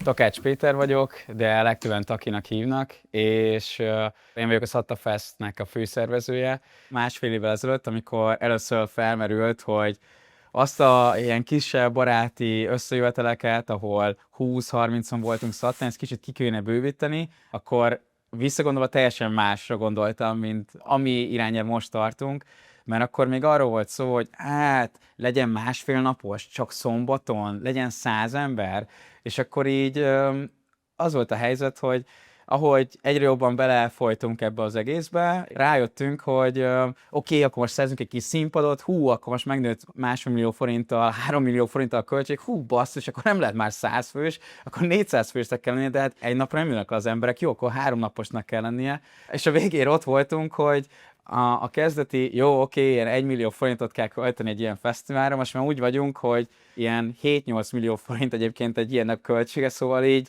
Takács Péter vagyok, de legtöbben Takinak hívnak, és én vagyok a Szatta Festnek a főszervezője. Másfél évvel ezelőtt, amikor először felmerült, hogy azt a ilyen kisebb baráti összejöveteleket, ahol 20-30-on voltunk Szattán, ezt kicsit ki kéne bővíteni, akkor visszagondolva teljesen másra gondoltam, mint ami irányába most tartunk, mert akkor még arról volt szó, hogy hát legyen másfél napos, csak szombaton, legyen 100 ember, és akkor így az volt a helyzet, hogy ahogy egyre jobban belefolytunk ebbe az egészbe, rájöttünk, hogy oké, akkor most szerzünk egy kis színpadot, akkor most megnőtt 1,5 millió forinttal, 3 millió forinttal a költség, basszus, akkor nem lehet már 100 fős, akkor 400 fősnek kell lennie, de hát egy napra nem jönnek az emberek, jó, akkor 3 naposnak kell lennie. És a végén ott voltunk, hogy a kezdeti, ilyen 1 millió forintot kell költeni egy ilyen fesztiválra, most már úgy vagyunk, hogy ilyen 7-8 millió forint egyébként egy ilyennek költsége, szóval így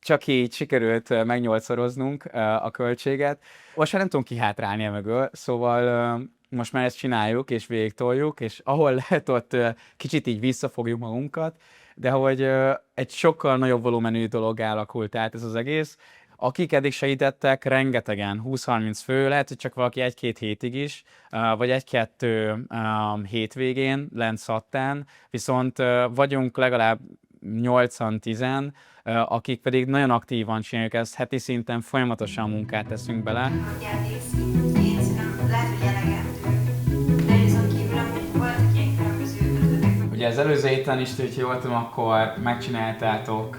csak így sikerült megnyolcszoroznunk a költséget. Most már nem tudunk kihátrálni mögül, szóval most már ezt csináljuk és végigtoljuk, és ahol lehet, ott kicsit így visszafogjuk magunkat, de hogy egy sokkal nagyobb volumenű dolog alakult át ez az egész. Akik eddig segítettek, rengetegen, 20-30 fő, lehet, hogy csak valaki 1-2 hétig is, vagy 1-2 hétvégén lent Szattán, viszont vagyunk legalább 8-10, akik pedig nagyon aktívan csináljuk ezt, heti szinten folyamatosan munkát teszünk bele. Ugye az előző héten is, hogy jól tudom, akkor megcsináltátok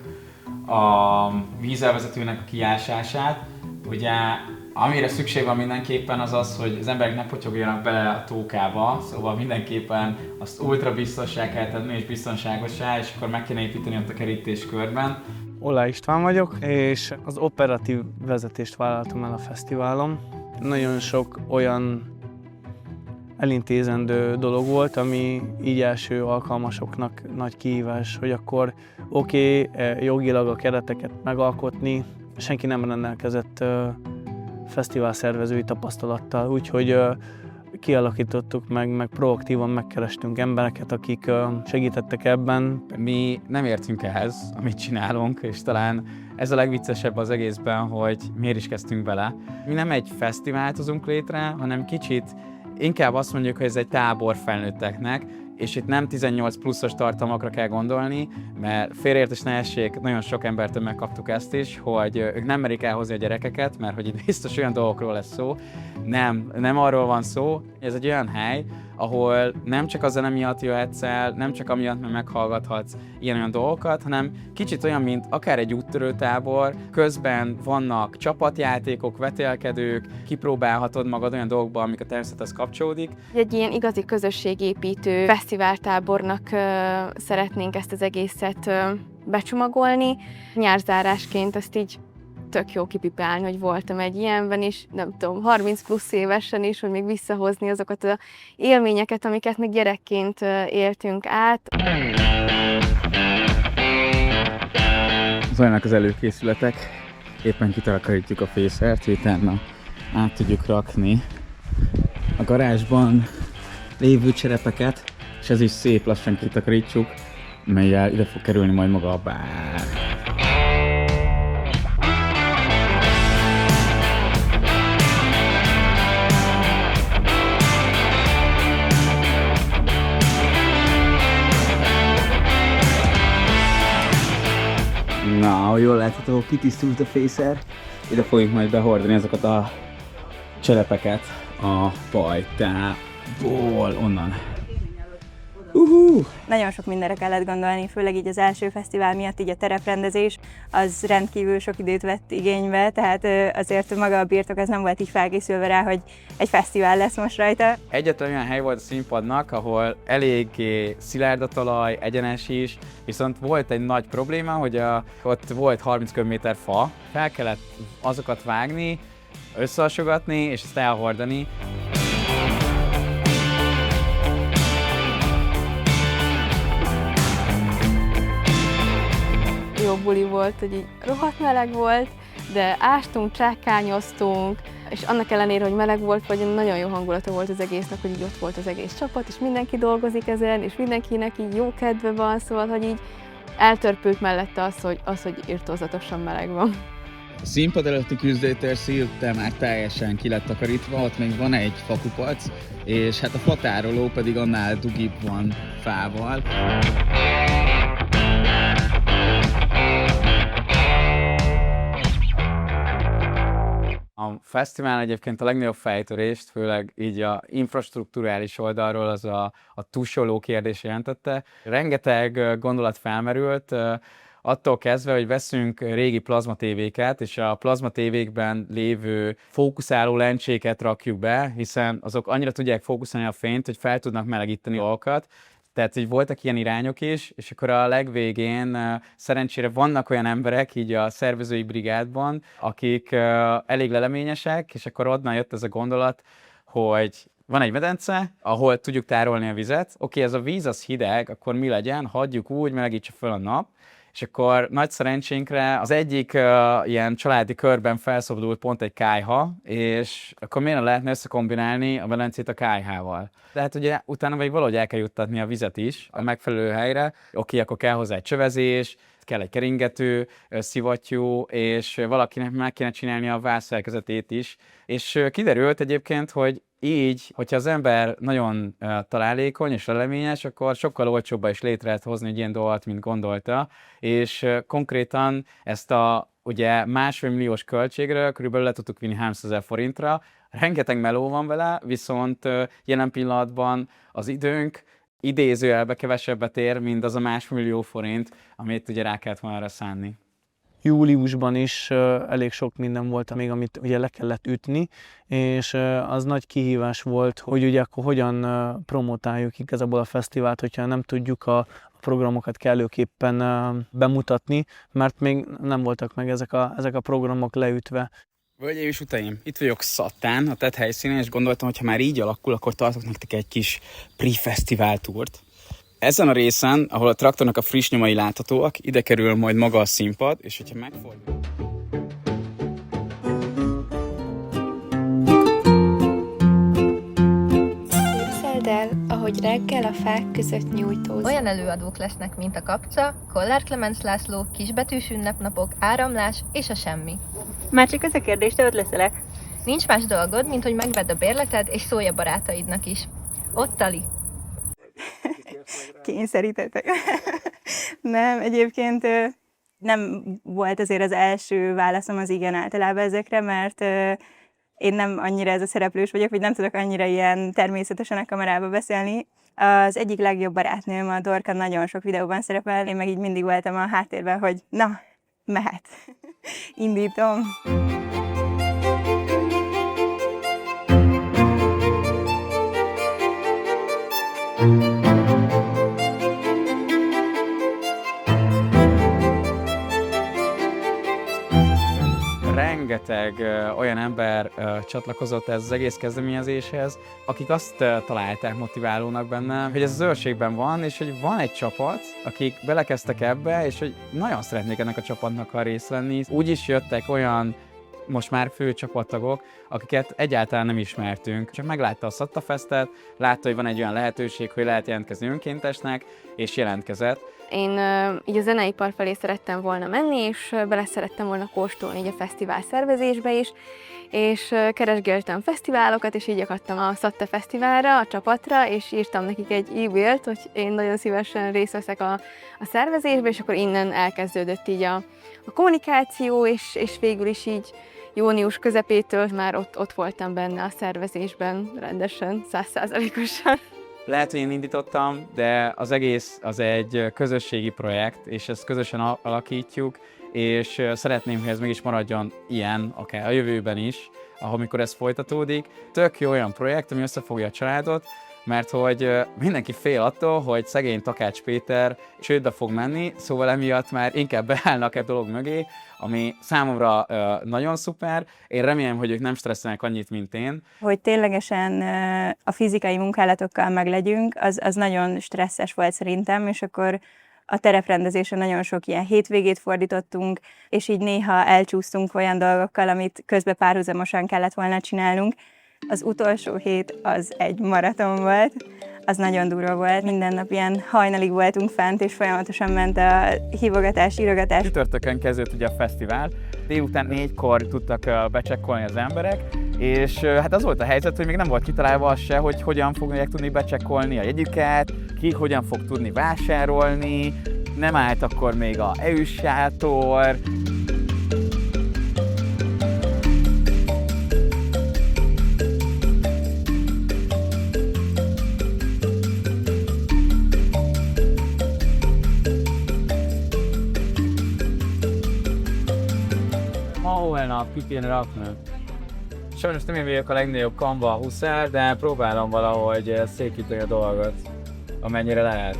a vízelvezetőnek a kiásását. Ugye amire szükség van mindenképpen az az, hogy az emberek ne potyogjanak bele a tókába, szóval mindenképpen azt ultra biztossá kell tenni és biztonságosá, és akkor meg kéne építeni ott a kerítéskörben. Ollá István vagyok, és az operatív vezetést vállaltam el a fesztiválon. Nagyon sok olyan elintézendő dolog volt, ami így első alkalmasoknak nagy kihívás, hogy akkor jogilag a kereteket megalkotni, senki nem rendelkezett fesztivál szervezői tapasztalattal, úgyhogy kialakítottuk meg proaktívan megkerestünk embereket, akik segítettek ebben. Mi nem értünk ehhez, amit csinálunk, és talán ez a legviccesebb az egészben, hogy miért is kezdtünk bele. Mi nem egy fesztivált hozunk létre, hanem kicsit inkább azt mondjuk, hogy ez egy tábor felnőtteknek, és itt nem 18 pluszos tartalmakra kell gondolni, mert félreértés ne essék, nagyon sok embertől megkaptuk ezt is, hogy ők nem merik elhozni a gyerekeket, mert hogy itt biztos olyan dolgokról lesz szó. Nem arról van szó, ez egy olyan hely, ahol nem csak a zene miatt jöhetsz el, nem csak amiatt, mert meghallgathatsz ilyen-olyan dolgokat, hanem kicsit olyan, mint akár egy úttörőtábor, közben vannak csapatjátékok, vetélkedők, kipróbálhatod magad olyan dolgokban, amik a természethez kapcsolódik. Egy ilyen igazi közösségépítő fesztiváltábornak szeretnénk ezt az egészet becsomagolni. Nyárzárásként ezt így tök jó kipipálni, hogy voltam egy ilyenben is, nem tudom, 30 plusz évesen is, hogy még visszahozni azokat az élményeket, amiket még gyerekként éltünk át. Zajlanak az előkészületek, éppen kitakarítjuk a fészert, hogy utána át tudjuk rakni a garázsban lévő cserepeket, és ez is szép lassan kitakarítsuk, mellyel ide fog kerülni majd maga a bár. Na, ahogy jól látható, kitisztult a fészer. Ide fogjuk majd behordani azokat a cserepeket a pajtából, onnan. Nagyon sok mindenre kellett gondolni, főleg így az első fesztivál miatt, így a tereprendezés, az rendkívül sok időt vett igénybe, tehát azért maga a birtok az nem volt így felkészülve rá, hogy egy fesztivál lesz most rajta. Egyetlen olyan hely volt a színpadnak, ahol eléggé szilárd a talaj, egyenes is, viszont volt egy nagy probléma, hogy ott volt 30 köbméter fa, fel kellett azokat vágni, összehasogatni és ezt elhordani. Jó buli volt, hogy így rohadt meleg volt, de ástunk, csákányoztunk, és annak ellenére, hogy meleg volt, vagy nagyon jó hangulata volt az egésznek, hogy így ott volt az egész csapat, és mindenki dolgozik ezen, és mindenkinek így jó kedve van, szóval, hogy így eltörpült mellette az, hogy irtózatosan meleg van. A színpad előtti küzdőtér szinte már teljesen ki lett takarítva, ott még van egy fakupac, és hát a fatároló pedig annál dugibb van fával. A fesztivál egyébként a legnagyobb fejtörést, főleg így a infrastrukturális oldalról az a tusoló kérdés jelentette. Rengeteg gondolat felmerült, attól kezdve, hogy veszünk régi plazmatévéket, és a plazmatévékben lévő fókuszáló lencséket rakjuk be, hiszen azok annyira tudják fókuszálni a fényt, hogy fel tudnak melegíteni dolgokat. Tehát, hogy voltak ilyen irányok is, és akkor a legvégén szerencsére vannak olyan emberek így a szervezői brigádban, akik elég leleményesek, és akkor onnan jött ez a gondolat, hogy van egy medence, ahol tudjuk tárolni a vizet. Oké, ez a víz az hideg, akkor mi legyen? Hagyjuk úgy, melegítse fel a nap. És akkor nagy szerencsénkre az egyik ilyen családi körben felszabadult pont egy kályha, és akkor miért lehetne összekombinálni a medencét a kályhával? Tehát ugye utána vagy valahogy el kell juttatni a vizet is a megfelelő helyre. Oké, akkor kell hozzá egy csövezés, kell egy keringető, szivattyú, és valakinek meg kéne csinálni a vászszerkezetét is. És kiderült egyébként, hogy így, hogyha az ember nagyon találékony és leleményes, akkor sokkal olcsóbban is létre lehet hozni egy ilyen dolgot, mint gondolta, és konkrétan ezt a ugye 1,5 milliós költségről körülbelül le tudtuk vinni 300 000 forintra. Rengeteg meló van vele, viszont jelen pillanatban az időnk idézőjelbe kevesebbet ér, mint az a 1,5 millió forint, amit ugye rá kellett volna arra szánni. Júliusban is elég sok minden volt még, amit ugye le kellett ütni, és az nagy kihívás volt, hogy ugye akkor hogyan promotáljuk igazából a fesztivált, hogyha nem tudjuk a programokat kellőképpen bemutatni, mert még nem voltak meg ezek a programok leütve. Hölgyeim és utaim, itt vagyok Szattán, a TED helyszínen, és gondoltam, hogy ha már így alakul, akkor tartok nektek egy kis pre-fesztivál túrt. Ezen a részen, ahol a traktornak a friss nyomai láthatóak, ide kerül majd maga a színpad, és hogyha megfordul... Képzeld el, ahogy reggel a fák között nyújtóz. Olyan előadók lesznek, mint a Kapca, Kollár Klemenc László, kisbetűs ünnepnapok, áramlás és a semmi. Már csak ez a kérdés, te ott leszelek. Nincs más dolgod, mint hogy megvedd a bérleted és szólj a barátaidnak is. Ott Tali. Kényszerítettek. Nem, egyébként nem volt azért az első válaszom az igen általában ezekre, mert én nem annyira ez a szereplős vagyok, vagy nem tudok annyira ilyen természetesen a kamerába beszélni. Az egyik legjobb barátnőm, a Dorka, nagyon sok videóban szerepel, én meg így mindig voltam a háttérben, hogy na, mehet. Indítom. Rengeteg olyan ember csatlakozott ez az egész kezdeményezéshez, akik azt találták motiválónak benne, hogy ez az őrségben van, és hogy van egy csapat, akik belekezdtek ebbe, és hogy nagyon szeretnék ennek a csapatnak a rész lenni. Úgy is jöttek olyan most már fő csapattagok, akiket egyáltalán nem ismertünk. Csak meglátta a Szatta Festet, látta, hogy van egy olyan lehetőség, hogy lehet jelentkezni önkéntesnek, és jelentkezett. Én így a zeneipar felé szerettem volna menni, és bele szerettem volna kóstolni így a fesztivál szervezésbe is, és keresgéltem fesztiválokat, és így akadtam a Szatta Fesztiválra, a csapatra, és írtam nekik egy e-mailt, hogy én nagyon szívesen részt veszek a szervezésbe, és akkor innen elkezdődött így a kommunikáció, és végül is így június közepétől már ott voltam benne a szervezésben rendesen, 100%-osan. Lehet, hogy én indítottam, de az egész az egy közösségi projekt, és ezt közösen alakítjuk, és szeretném, hogy ez mégis maradjon ilyen, akár a jövőben is, amikor ez folytatódik. Tök jó olyan projekt, ami összefogja a családot, mert hogy mindenki fél attól, hogy szegény Takács Péter csődbe fog menni, szóval emiatt már inkább beállnak egy dolog mögé, ami számomra nagyon szuper. Én remélem, hogy ők nem stresszelnek annyit, mint én. Hogy ténylegesen a fizikai munkálatokkal meglegyünk, az nagyon stresszes volt szerintem, és akkor a tereprendezésre nagyon sok ilyen hétvégét fordítottunk, és így néha elcsúsztunk olyan dolgokkal, amit közben párhuzamosan kellett volna csinálnunk. Az utolsó hét az egy maraton volt, az nagyon durva volt. Minden nap ilyen hajnalig voltunk fent, és folyamatosan ment a hívogatás, írogatás. Csütörtökön kezdődött ugye a fesztivál, délután 4-kor tudtak becsekkolni az emberek, és hát az volt a helyzet, hogy még nem volt kitalálva az se, hogy hogyan fogják tudni becsekkolni a jegyüket, ki hogyan fog tudni vásárolni, nem állt akkor még a EU-s sátor. Holnap ki kéne rakni. Sajnos nem én vagyok a legnagyobb Canva huszár, de próbálom valahogy székíteni a dolgot, amennyire lehet.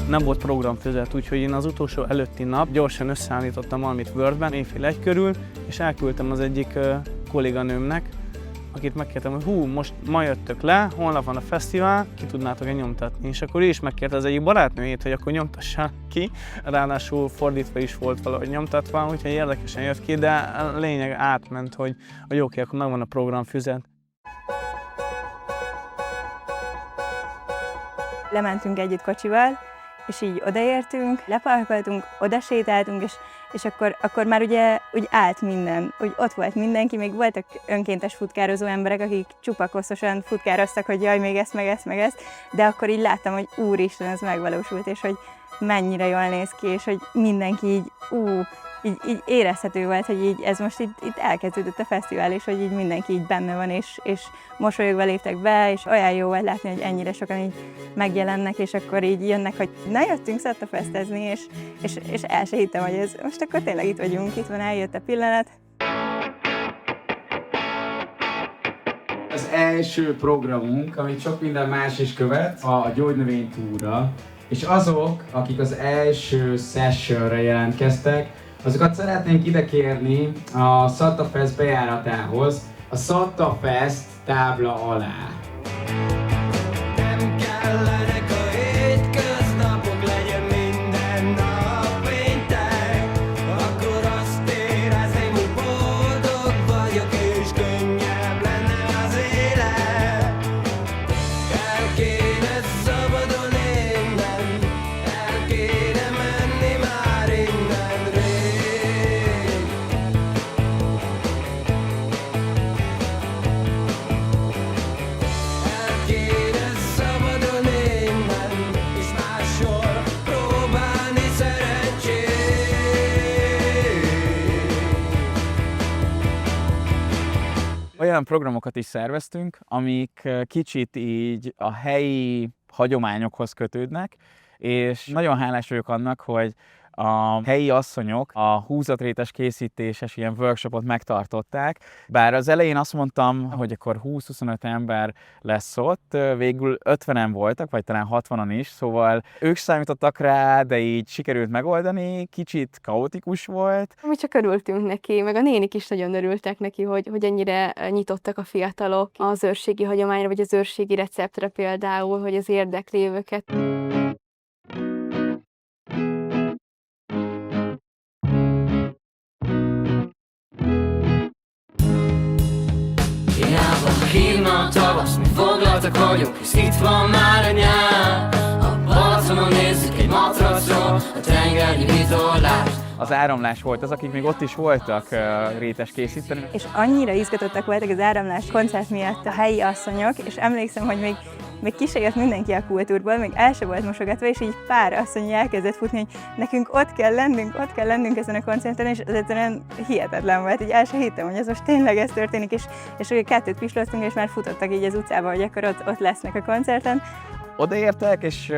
Nem volt programfüzet, úgyhogy én az utolsó előtti nap gyorsan összeállítottam valamit Wordben, éjfél 1 körül, és elküldtem az egyik kolléganőmnek, akit megkértem, hogy most ma jöttök le, holnap van a fesztivál, ki tudnátok-e nyomtatni. És akkor ő is megkérte az egyik barátnőjét, hogy akkor nyomtassa ki, ráadásul fordítva is volt valahogy nyomtatva, úgyhogy érdekesen jött ki, de a lényeg átment, hogy oké, akkor megvan a programfüzet. Lementünk együtt kocsival, és így odaértünk, leparkoltunk, odasétáltunk, és akkor már ugye úgy állt minden, úgy ott volt mindenki, még voltak önkéntes futkározó emberek, akik csupa koszosan futkároztak, hogy jaj, még ezt, meg ezt, meg ezt, de akkor így láttam, hogy úristen, ez megvalósult, és hogy mennyire jól néz ki, és hogy mindenki így érezhető volt, hogy így ez most itt elkezdődött a fesztivál, és hogy így mindenki így benne van, és mosolyogva léptek be, és olyan jó volt látni, hogy ennyire sokan így megjelennek, és akkor így jönnek, hogy na, jöttünk szattafesztezni, és el se hittem, hogy ez most akkor tényleg itt vagyunk, itt van, eljött a pillanat. Az első programunk, amit sok minden más is követ, a gyógynövénytúra, és azok, akik az első sessionre jelentkeztek, azokat szeretnénk ide kérni a SzattaFest bejáratához, a SzattaFest tábla alá. Nem kellenek a hétköznapok, legyen minden nap péntek, akkor azt érezném, hogy boldog vagyok, és könnyebb lenne az élet. El kéne szabadulni innen, el kéne menni már innen rég. El kéne szabadulni innen, és máshol próbálni szerencsét. Olyan programokat is szerveztünk, amik kicsit így a helyi hagyományokhoz kötődnek, és nagyon hálás vagyok annak, hogy a helyi asszonyok a húzatrétes készítéses ilyen workshopot megtartották. Bár az elején azt mondtam, hogy akkor 20-25 ember lesz ott, végül 50-en voltak, vagy talán 60-an is, szóval ők számítottak rá, de így sikerült megoldani, kicsit kaotikus volt. Mi csak örültünk neki, meg a nénik is nagyon örültek neki, hogy ennyire nyitottak a fiatalok az őrségi hagyományra, vagy az őrségi receptre például, hogy az érdekli őket. Hiába hívna a tavasz, mi foglaltak vagyunk, hisz itt van már a nyár. A Balaconon nézzük egy matracról a tengernyi vitorlást. Az Áramlás volt az, akik még ott is voltak rétes készíteni. És annyira izgatottak voltak az Áramlás koncert miatt a helyi asszonyok, és emlékszem, hogy még ki se jött mindenki a kultúrból, még el se volt mosogatva, és így pár asszony elkezdett futni, hogy nekünk ott kell lennünk ezen a koncerten, és az egyszerűen hihetetlen volt, így el se hittem, hogy ez most tényleg ez történik, és kettőt pislogtunk, és már futottak így az utcába, hogy akkor ott lesznek a koncerten. Odaértek, és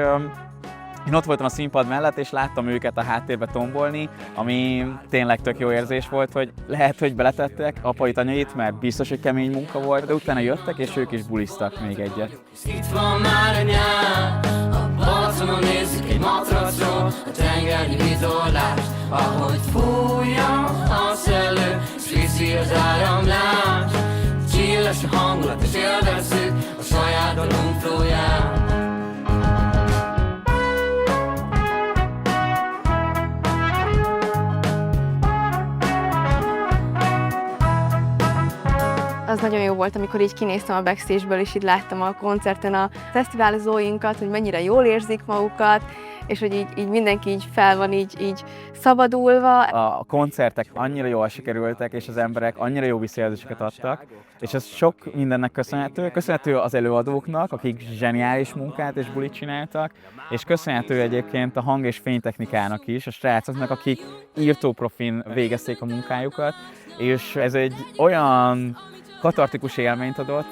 én ott voltam a színpad mellett, és láttam őket a háttérbe tombolni, ami tényleg tök jó érzés volt, hogy lehet, hogy beletettek apait, anyait, mert biztos, hogy kemény munka volt, de utána jöttek, és ők is bulisztak még egyet. Itt van már a nyár, a Balaconon nézzük egy matracról a tengernyi vitorlást. Ahogy fújja a szellő, s viszi az áramlás. Csillas a hangulat, és élvezzük a saját dalunk flóját. Az nagyon jó volt, amikor így kinéztem a backstage-ből, és így láttam a koncerten a fesztiválozóinkat, hogy mennyire jól érzik magukat, és hogy így mindenki így fel van így szabadulva. A koncertek annyira jól sikerültek, és az emberek annyira jó visszajelzéseket adtak, és ez sok mindennek köszönhető. Köszönhető az előadóknak, akik zseniális munkát és bulit csináltak, és köszönhető egyébként a hang- és fénytechnikának is, a srácoknak, akik írtóprofin végezték a munkájukat, és ez egy olyan katartikus élményt adott,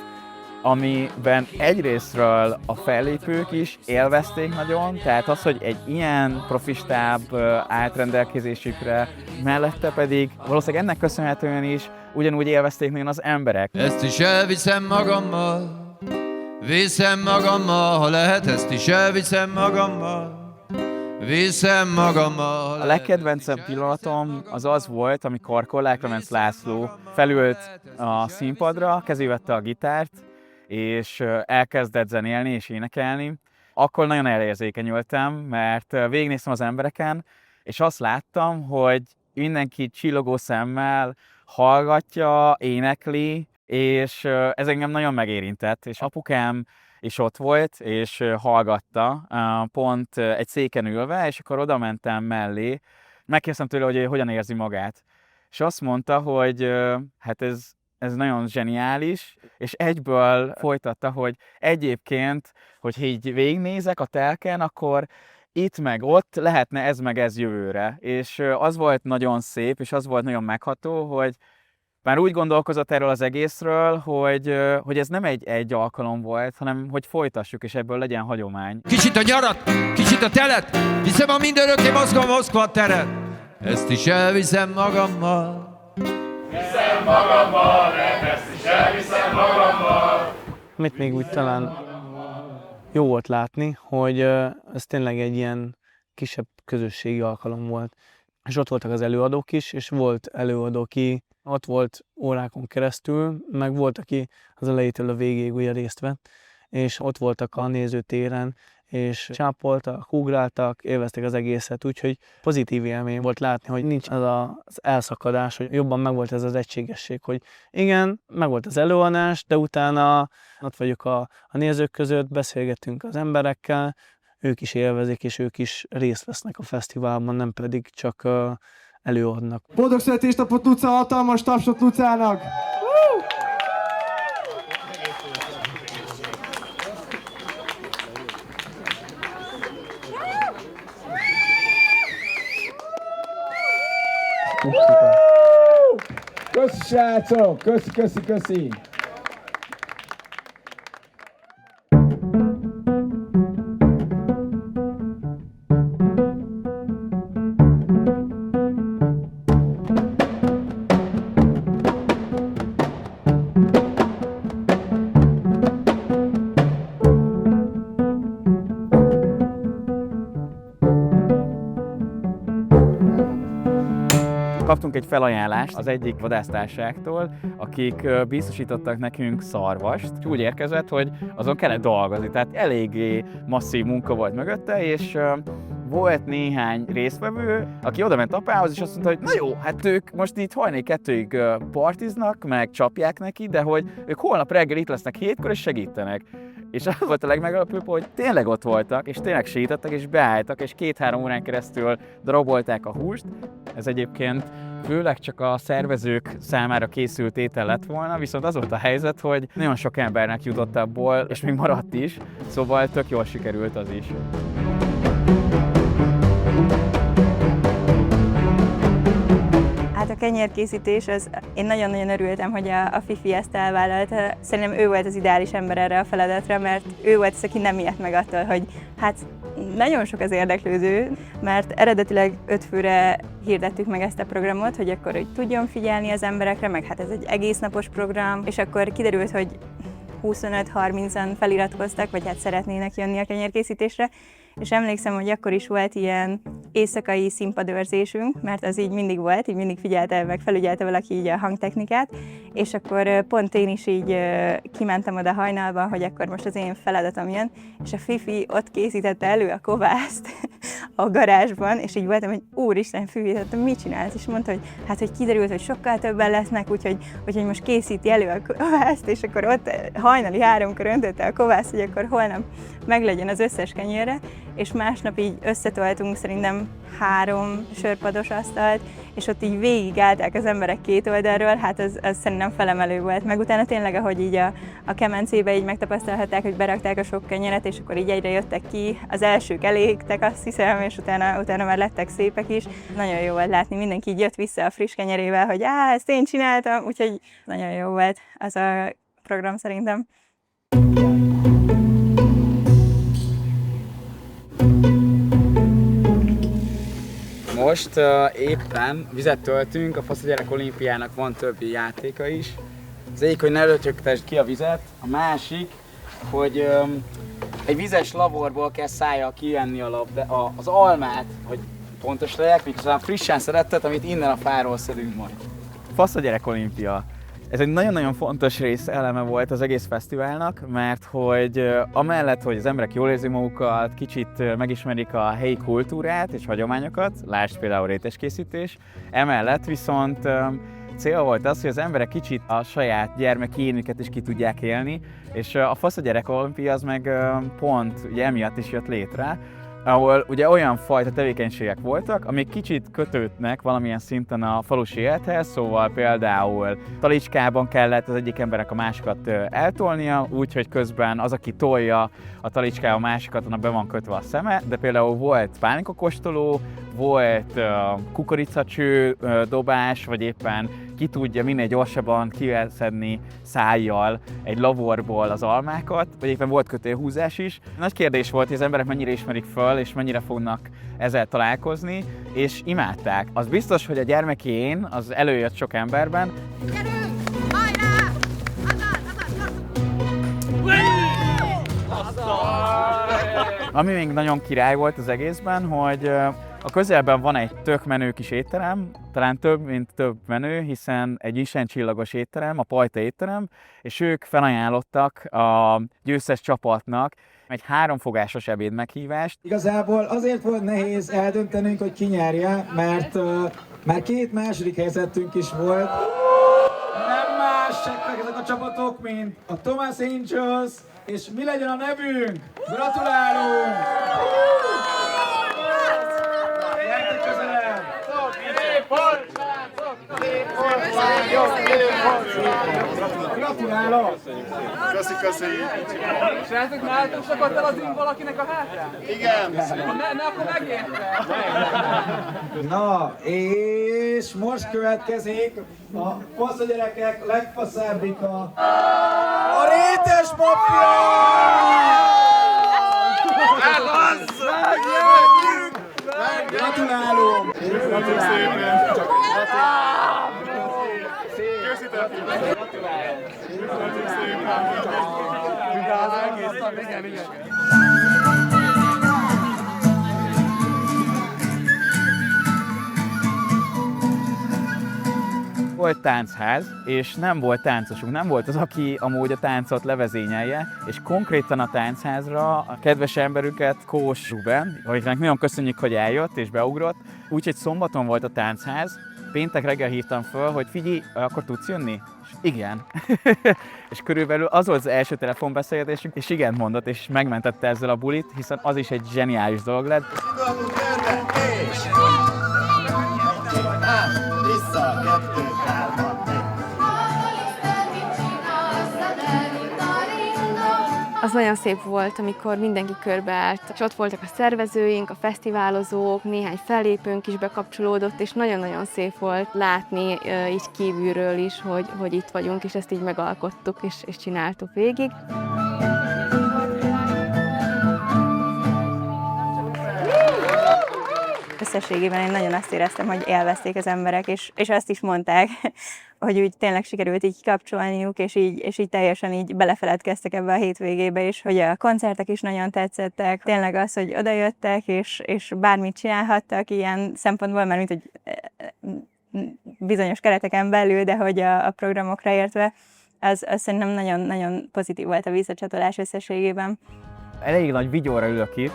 amiben egyrésztről a fellépők is élvezték nagyon, tehát az, hogy egy ilyen profistább állt rendelkezésükre, mellette pedig valószínűleg ennek köszönhetően is ugyanúgy élvezték nagyon az emberek. Ezt is elviszem magammal, viszem magammal, ha lehet, ezt is elviszem magammal. Viszem magammal. A legkedvencebb pillanatom az volt, amikor Kollár Klemenc László felült a színpadra, kezébe vette a gitárt, és elkezdett zenélni és énekelni. Akkor nagyon elérzékenyültem, mert végignéztem az embereken, és azt láttam, hogy mindenki csillogó szemmel hallgatja, énekli, és ez engem nagyon megérintett. És apukám is ott volt, és hallgatta, pont egy széken ülve, és akkor oda mentem mellé, megkérdeztem tőle, hogy hogyan érzi magát. És azt mondta, hogy hát ez nagyon zseniális, és egyből folytatta, hogy egyébként, hogy így végignézek a telken, akkor itt meg ott lehetne ez meg ez jövőre. És az volt nagyon szép, és az volt nagyon megható, hogy már úgy gondolkozott erről az egészről, hogy ez nem egy alkalom volt, hanem hogy folytassuk, és ebből legyen hagyomány. Kicsit a nyarat, kicsit a telet, viszem a mindörökké Moszkva teret. Ezt is elviszem magammal. Viszem magammal, ezt is elviszem magammal. Amit még úgy talán jó volt látni, hogy ez tényleg egy ilyen kisebb közösségi alkalom volt. És ott voltak az előadók is, és volt előadó, aki ott volt órákon keresztül, meg volt, aki az elejétől a végéig ugye részt vett, és ott voltak a nézőtéren, és csápoltak, ugráltak, élvezték az egészet, úgyhogy pozitív élmény volt látni, hogy nincs az az elszakadás, hogy jobban megvolt ez az egységesség, hogy igen, megvolt az előadás, de utána ott vagyok a nézők között, beszélgetünk az emberekkel, ők is élvezik, és ők is részt vesznek a fesztiválban, nem pedig csak előadnak. Boldog születésnapot Luca, hatalmas tapsot Lucának! Köszi srácok! Köszi! Kaptunk egy felajánlást az egyik vadásztársaságtól, akik biztosítottak nekünk szarvast. Úgy érkezett, hogy azon kellett dolgozni, tehát eléggé masszív munka volt mögötte, és volt néhány résztvevő, aki oda ment apához, és azt mondta, hogy na jó, hát ők most itt hajnali 2-ig partiznak, meg csapják neki, de hogy ők holnap reggel itt lesznek 7-kor, és segítenek. És az volt a legmeglepőbb, hogy tényleg ott voltak, és tényleg sétáltak, és beálltak, és 2-3 órán keresztül darabolták a húst. Ez egyébként főleg csak a szervezők számára készült étel lett volna, viszont az volt a helyzet, hogy nagyon sok embernek jutott abból, és még maradt is, szóval tök jól sikerült az is. Hát a kenyérkészítés, én nagyon-nagyon örültem, hogy a Fifi ezt elvállalta. Szerintem ő volt az ideális ember erre a feladatra, mert ő volt az, aki nem ijedt meg attól, hogy hát nagyon sok az érdeklődő, mert eredetileg 5 főre hirdettük meg ezt a programot, hogy akkor hogy tudjon figyelni az emberekre, meg hát ez egy egész napos program, és akkor kiderült, hogy 25-30-an feliratkoztak, vagy hát szeretnének jönni a kenyérkészítésre, és emlékszem, hogy akkor is volt ilyen éjszakai színpadőrzésünk, mert az így mindig volt, így mindig figyelte, meg felügyelte valaki így a hangtechnikát, és akkor pont én is így kimentem oda hajnalban, hogy akkor most az én feladatom jön, és a Fifi ott készítette elő a kovászt, a garázsban, és így voltam, hogy úristen, fűvítettem, mit csinálsz? És mondta, hogy hát, hogy kiderült, hogy sokkal többen lesznek, úgyhogy most készíti elő a kovászt, és akkor ott hajnali 3-kor öntötte a kovászt, hogy akkor holnap meglegyen az összes kenyérre, és másnap így összetoltunk szerintem 3 sörpados asztalt, és ott így végigállták az emberek két oldalról, hát az szerintem felemelő volt. Meg utána tényleg, ahogy így a kemencébe így megtapasztalhatták, hogy berakták a sok kenyeret, és akkor így egyre jöttek ki, az elsők elégtek, azt hiszem, és utána már lettek szépek is. Nagyon jó volt látni, mindenki így jött vissza a friss kenyerével, hogy ezt én csináltam, úgyhogy nagyon jó volt az a program szerintem. Most éppen vizet töltünk, a Fasz a gyerek olimpiának van több játéka is. Az egyik, hogy ne lötyögtesd ki a vizet, a másik, hogy egy vizes laborból kell szájjal kivenni az almát, hogy pontos legyek, miközben frissen szerettet, amit innen a fáról szedünk majd. Fasz a gyerek olimpia. Ez egy nagyon-nagyon fontos rész eleme volt az egész fesztiválnak, mert hogy amellett, hogy az emberek jól érzik magukat, kicsit megismerik a helyi kultúrát és hagyományokat, lásd például réteskészítés, emellett viszont cél volt az, hogy az emberek kicsit a saját gyermeki énüket is ki tudják élni, és a Fasz a gyerek olimpia az meg pont ugye emiatt is jött létre, ahol ugye olyan fajta tevékenységek voltak, amik kicsit kötődnek valamilyen szinten a falusi élethez, szóval például talicskában kellett az egyik emberek a másikat eltolnia, úgyhogy közben az, aki tolja a talicskába a másikat, annak be van kötve a szeme, de például volt pálinkakóstoló, volt kukoricacső dobás, vagy éppen ki tudja minél gyorsabban kiveszedni szájjal egy laborból az almákat, vagy éppen volt kötélhúzás is. Nagy kérdés volt, hogy az emberek mennyire ismerik föl, és mennyire fognak ezzel találkozni, és imádták. Az biztos, hogy a gyermeki én az előjött sok emberben. Ami még nagyon király volt az egészben, hogy a közelben van egy tök menő kis étterem, talán több, mint több menő, hiszen egy Michelin csillagos étterem, a Pajta étterem, és ők felajánlottak a győztes csapatnak egy 3 fogásos ebéd meghívást. Igazából azért volt nehéz eldöntenünk, hogy ki nyerje, mert már 2 második helyzetünk is volt. Nem mások ezek a csapatok, mint a Thomas Angels, és mi legyen a nevünk? Gratulálunk! Gyertek közelebb! Gratulálok! Köszi! Srácok, nálatok szakadt el az ing valakinek a hátán? Igen! Ne akkor megérte! Na, és most következik a Fasz a gyerekek legfaszábbika. A rétes mafia! Ez az! Gratulálunk! Köszönjük szépen! Készítettük! Köszönjük szépen! Igen. Volt tánchaz, és nem volt táncosunk, nem volt az, aki amúgy a táncot levezényelje, és konkrétan a táncházra a kedves emberünket, Kós Ruben, akiknek nagyon köszönjük, hogy eljött és beugrott, úgyhogy szombaton volt a tánchaz, péntek reggel hívtam föl, hogy figyelj, akkor tudsz jönni? És igen. És körülbelül az volt az első telefonbeszélgetésünk, és igen mondott, és megmentette ezzel a bulit, hiszen az is egy zseniális dolog lett. Vissza, 2, 3, 4. Az nagyon szép volt, amikor mindenki körbeállt, és ott voltak a szervezőink, a fesztiválozók, néhány fellépőnk is bekapcsolódott, és nagyon-nagyon szép volt látni így kívülről is, hogy itt vagyunk, és ezt így megalkottuk, és csináltuk végig. Összességében én nagyon azt éreztem, hogy élvezték az emberek, és azt is mondták, hogy úgy tényleg sikerült így kikapcsolniuk, és így teljesen így belefeledkeztek ebbe a hétvégébe is, hogy a koncertek is nagyon tetszettek. Tényleg az, hogy odajöttek, és bármit csinálhattak ilyen szempontból, mert mint hogy bizonyos kereteken belül, de hogy a programokra értve, az szerintem nagyon-nagyon pozitív volt a visszacsatolás összességében. Elég nagy vigyorra ülök itt,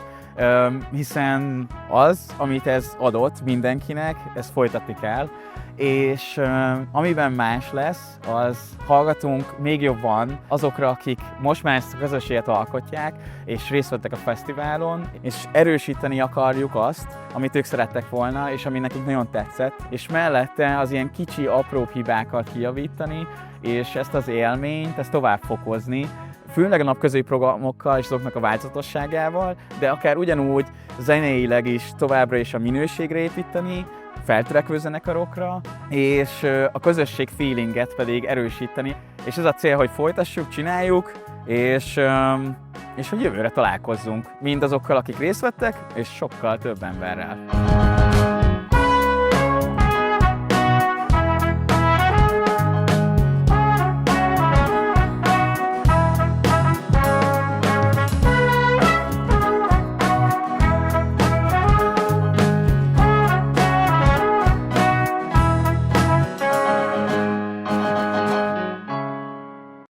hiszen az, amit ez adott mindenkinek, ezt folytatni kell, és amiben más lesz, az hallgatunk még jobban azokra, akik most már ezt a közösséget alkotják, és részt vettek a fesztiválon, és erősíteni akarjuk azt, amit ők szerettek volna, és ami nekik nagyon tetszett, és mellette az ilyen kicsi, apróbb hibákat kijavítani, és ezt az élményt, ezt tovább fokozni, főleg a napközi programokkal és azoknak a változatosságával, de akár ugyanúgy zeneileg is továbbra is a minőségre építeni, feltörekvő zenekarokra, és a közösség feelinget pedig erősíteni. És ez a cél, hogy folytassuk, csináljuk, és hogy jövőre találkozzunk mindazokkal, akik részt vettek, és sokkal több emberrel.